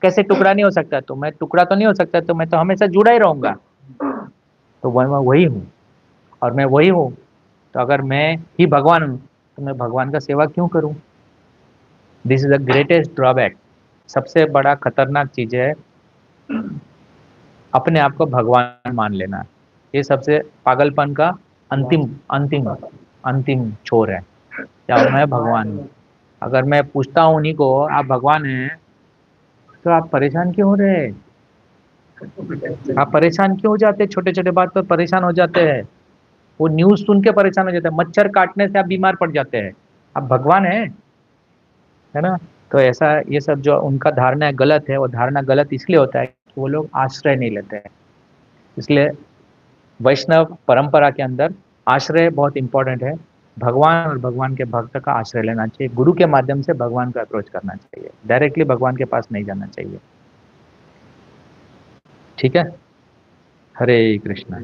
कैसे टुकड़ा नहीं हो सकता? तो मैं टुकड़ा तो नहीं हो सकता, तो मैं तो हमेशा जुड़ा ही रहूंगा। तो मैं वही हूँ, और मैं वही हूँ। तो अगर मैं ही भगवान हूँ तो मैं भगवान का सेवा क्यों करूँ? This is the greatest drawback. सबसे बड़ा खतरनाक चीज है अपने आप को भगवान मान लेना। ये सबसे पागलपन का अंतिम अंतिम अंतिम छोर है। क्या मैं भगवान हूँ? अगर मैं पूछता हूँ उन्हीं को आप भगवान हैं, तो आप परेशान क्यों हो रहे हैं? आप परेशान क्यों हो जाते हैं? छोटे छोटे बात पर परेशान हो जाते हैं। वो न्यूज सुन के परेशान हो जाते हैं, मच्छर काटने से आप बीमार पड़ जाते हैं। आप भगवान हैं, है ना? तो ऐसा ये सब जो उनका धारणा है गलत है। वो धारणा गलत इसलिए होता है कि वो लोग आश्रय नहीं लेते हैं। इसलिए वैष्णव परंपरा के अंदर आश्रय बहुत इंपॉर्टेंट है। भगवान और भगवान के भक्त का आश्रय लेना चाहिए, गुरु के माध्यम से भगवान को अप्रोच करना चाहिए, डायरेक्टली भगवान के पास नहीं जाना चाहिए। ठीक है। हरे कृष्णा।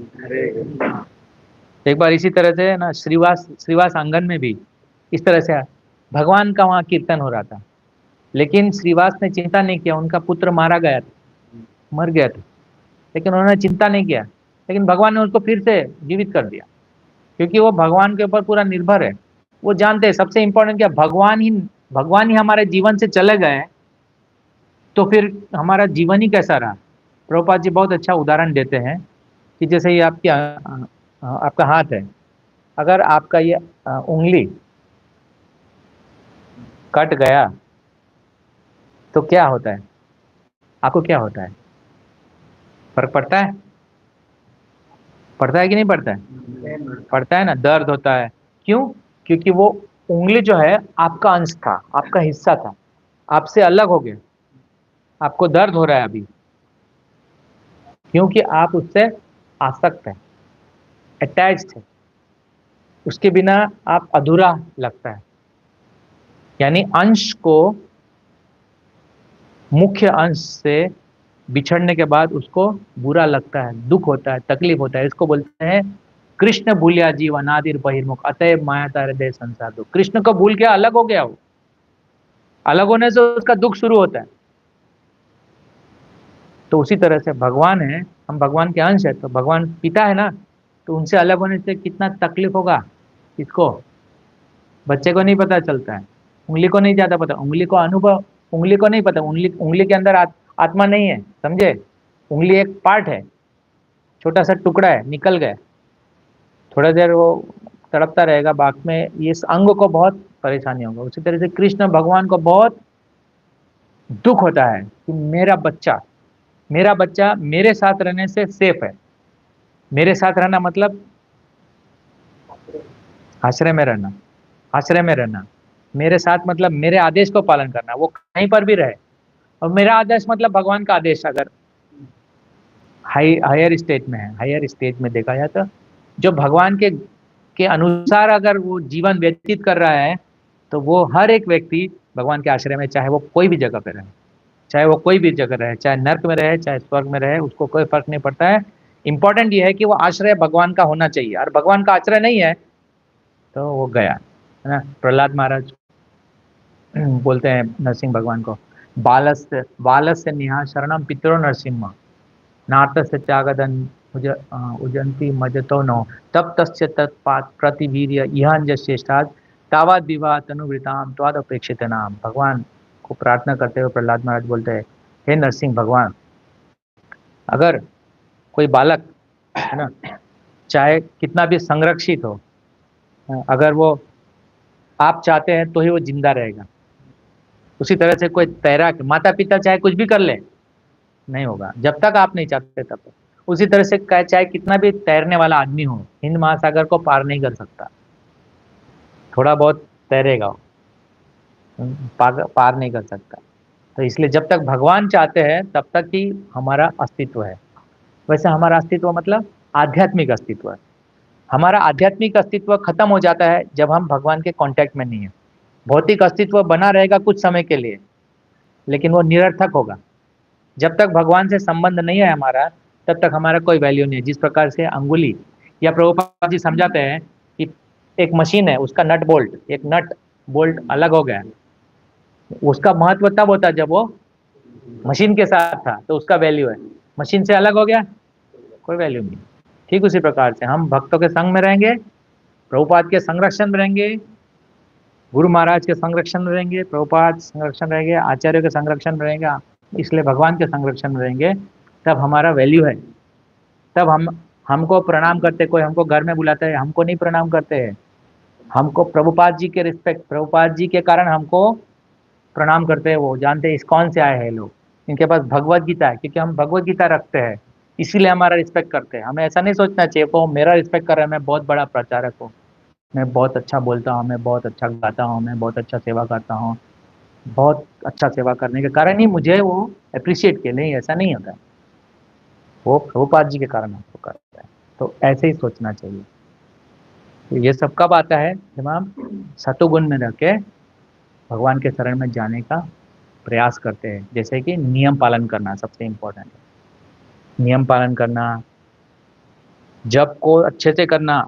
एक बार इसी तरह से ना श्रीवास श्रीवास आंगन में भी इस तरह से भगवान का वहाँ कीर्तन हो रहा था, लेकिन श्रीवास ने चिंता नहीं किया, उनका पुत्र मारा गया था, मर गया था, लेकिन उन्होंने चिंता नहीं किया। लेकिन भगवान ने उसको फिर से जीवित कर दिया, क्योंकि वो भगवान के ऊपर पूरा निर्भर है। वो जानते हैं सबसे इंपॉर्टेंट क्या, भगवान ही हमारे जीवन से चले गए तो फिर हमारा जीवन ही कैसा रहा। प्रभुपाद जी बहुत अच्छा उदाहरण देते हैं कि जैसे ये आपका हाथ है, अगर आपका ये उंगली कट गया तो क्या होता है? आपको क्या होता है? फर्क पड़ता है? पड़ता है कि नहीं पड़ता है? पड़ता है ना, दर्द होता है। क्यों? क्योंकि वो उंगली जो है आपका अंश था, आपका हिस्सा था, आपसे अलग हो गया। आपको दर्द हो रहा है अभी, क्योंकि आप उससे आसक्त है, अटैच्ड है। उसके बिना आप अधूरा लगता है। यानी अंश को मुख्य अंश से बिछड़ने के बाद उसको बुरा लगता है, दुख होता है, तकलीफ होता है। इसको बोलते हैं कृष्ण भूलिया जीव अनादिर बहिर्मुख अतएव माया तारे दे संसार दुख। कृष्ण को भूल के अलग हो गया वो, अलग होने से उसका दुख शुरू होता है। तो उसी तरह से भगवान है, हम भगवान के अंश है, तो भगवान पिता है ना, तो उनसे अलग होने से कितना तकलीफ होगा। इसको बच्चे को नहीं पता चलता है, उंगली को नहीं ज्यादा पता, उंगली को अनुभव, उंगली को नहीं पता, उंगली उंगली के अंदर आत्मा नहीं है, समझे? उंगली एक पार्ट है, छोटा सा टुकड़ा है, निकल गया, थोड़ा देर वो तड़पता रहेगा, बाद में इस अंग को बहुत परेशानी होगा। उसी तरह से कृष्ण भगवान को बहुत दुख होता है कि मेरा बच्चा मेरे साथ रहने से सेफ है। मेरे साथ रहना मतलब आश्रय में रहना, आश्रय में रहना। मेरे साथ मतलब मेरे आदेश को पालन करना, वो कहीं पर भी रहे। और मेरा आदेश मतलब भगवान का आदेश, अगर हायर स्टेज में है, हायर स्टेज में देखा जाए तो जो भगवान के अनुसार अगर वो जीवन व्यतीत कर रहा है, तो वो हर एक व्यक्ति भगवान के आश्रय में, चाहे वो कोई भी जगह पे रहे, चाहे वो कोई भी जगह रहे, चाहे नर्क में रहे चाहे स्वर्ग में रहे, उसको कोई फर्क नहीं पड़ता है। इंपॉर्टेंट ये है कि वो आश्रय भगवान का होना चाहिए, और भगवान का आश्रय नहीं है तो वो गया, है ना। प्रहलाद महाराज बोलते हैं नरसिंह भगवान को, बालस्य निहा शरणम पितरो नरसिंह नार्तस्य त्यागदन उजंती मजतो नो तब तस्य तत्पात प्रतिवीर्य इहांज श्रेष्ठाद तावाद विवाह तनुवृताम त्वाद अपेक्षित नाम। भगवान को प्रार्थना करते हुए प्रहलाद महाराज बोलते हैं, हे नरसिंह भगवान, अगर कोई बालक, है ना, चाहे कितना भी संरक्षित हो, अगर वो आप चाहते हैं तो ही वो जिंदा रहेगा। उसी तरह से कोई तैराक, माता पिता चाहे कुछ भी कर ले, नहीं होगा जब तक आप नहीं चाहते तब तक। उसी तरह से चाहे कितना भी तैरने वाला आदमी हो, हिंद महासागर को पार नहीं कर सकता, थोड़ा बहुत तैरेगा वो, पार नहीं कर सकता। तो इसलिए जब तक भगवान चाहते हैं तब तक ही हमारा अस्तित्व है। वैसे हमारा अस्तित्व मतलब आध्यात्मिक अस्तित्व है। हमारा आध्यात्मिक अस्तित्व खत्म हो जाता है जब हम भगवान के कांटेक्ट में नहीं है। भौतिक अस्तित्व बना रहेगा कुछ समय के लिए, लेकिन वो निरर्थक होगा। जब तक भगवान से संबंध नहीं है हमारा, तब तक हमारा कोई वैल्यू नहीं है। जिस प्रकार से अंगुली, या प्रभुपाद जी समझाते हैं कि एक मशीन है, उसका नट बोल्ट, एक नट बोल्ट अलग हो गया, उसका महत्व तब होता है जब वो मशीन के साथ था, तो उसका वैल्यू है। मशीन से अलग हो गया, कोई वैल्यू नहीं। ठीक उसी प्रकार से हम भक्तों के संग में रहेंगे, प्रभुपाद के संरक्षण में रहेंगे, गुरु महाराज के संरक्षण में रहेंगे, प्रभुपाद संरक्षण रहेंगे, आचार्यों के संरक्षण में रहेंगे, इसलिए भगवान के संरक्षण में रहेंगे, तब हमारा वैल्यू है। तब हमको प्रणाम करते, कोई हमको घर में बुलाता है, हमको नहीं प्रणाम करते हैं, हमको प्रभुपाद जी के रिस्पेक्ट, प्रभुपाद जी के कारण हमको प्रणाम करते हैं। वो जानते हैं इस्कॉन से आए हैं लोग, इनके पास भगवत गीता है, क्योंकि हम भगवत गीता रखते हैं, इसीलिए हमारा रिस्पेक्ट करते हैं। हमें ऐसा नहीं सोचना चाहिए वो मेरा रिस्पेक्ट कर रहा है, मैं बहुत बड़ा प्रचारक हूँ, मैं बहुत अच्छा बोलता हूँ, मैं बहुत अच्छा गाता हूँ, मैं बहुत अच्छा सेवा करता हूँ, बहुत अच्छा सेवा करने के कारण ही मुझे वो अप्रिशिएट किए। नहीं, ऐसा नहीं होता है, वो प्रभुपाद जी के कारण आपको करता है। तो ऐसे ही सोचना चाहिए। तो ये सब कब आता है, जब हम सतुगुण में रह के भगवान के शरण में जाने का प्रयास करते हैं। जैसे कि नियम पालन करना सबसे इम्पोर्टेंट है, नियम पालन करना, जप को अच्छे से करना,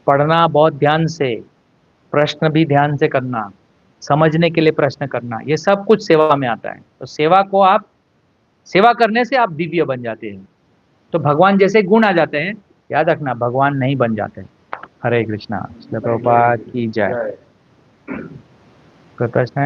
पढ़ना बहुत ध्यान से, प्रश्न भी ध्यान से करना, समझने के लिए प्रश्न करना, ये सब कुछ सेवा में आता है। तो सेवा को आप, सेवा करने से आप दिव्य बन जाते हैं, तो भगवान जैसे गुण आ जाते हैं। याद रखना, भगवान नहीं बन जाते। हरे कृष्णा। श्रील प्रभुपाद की जय। कोई प्रश्न है?